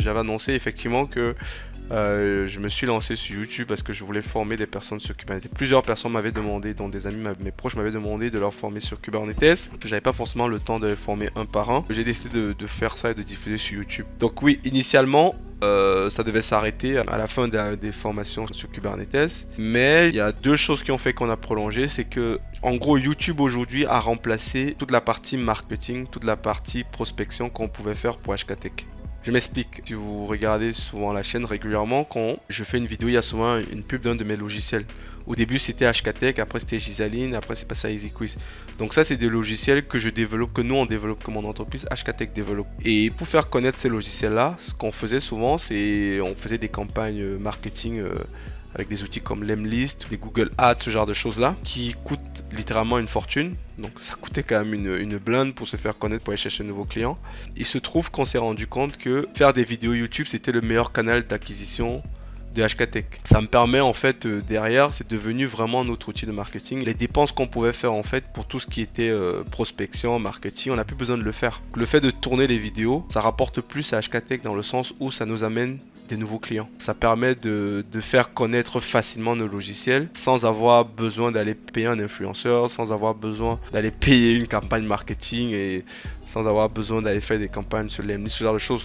j'avais annoncé effectivement que je me suis lancé sur YouTube parce que je voulais former des personnes sur Kubernetes. Plusieurs personnes m'avaient demandé, dont des amis, mes proches m'avaient demandé de leur former sur Kubernetes. J'avais pas forcément le temps de les former un par un. J'ai décidé de faire ça et de diffuser sur YouTube. Donc oui, initialement, ça devait s'arrêter à la fin des formations sur Kubernetes. Mais il y a deux choses qui ont fait qu'on a prolongé. C'est que, en gros, YouTube aujourd'hui a remplacé toute la partie marketing, toute la partie prospection qu'on pouvait faire pour HKTech. Je m'explique. Si vous regardez souvent la chaîne régulièrement, quand je fais une vidéo, il y a souvent une pub d'un de mes logiciels. Au début, c'était HKTech, après c'était Gisaline, après c'est passé à EasyQuiz. Donc ça, c'est des logiciels que je développe, que nous on développe comme mon entreprise, HKTech développe. Et pour faire connaître ces logiciels-là, ce qu'on faisait souvent, c'est on faisait des campagnes marketing avec des outils comme Lemlist, des Google Ads, ce genre de choses-là, qui coûtent littéralement une fortune. Donc ça coûtait quand même une blinde pour se faire connaître, pour aller chercher de nouveaux clients. Il se trouve qu'on s'est rendu compte que faire des vidéos YouTube, c'était le meilleur canal d'acquisition de HKTech. Ça me permet en fait derrière, c'est devenu vraiment notre outil de marketing. Les dépenses qu'on pouvait faire en fait pour tout ce qui était prospection, marketing, on n'a plus besoin de le faire. Le fait de tourner les vidéos, ça rapporte plus à HKTech dans le sens où ça nous amène des nouveaux clients. Ça permet de faire connaître facilement nos logiciels sans avoir besoin d'aller payer un influenceur, sans avoir besoin d'aller payer une campagne marketing et sans avoir besoin d'aller faire des campagnes sur LinkedIn, ce genre de choses.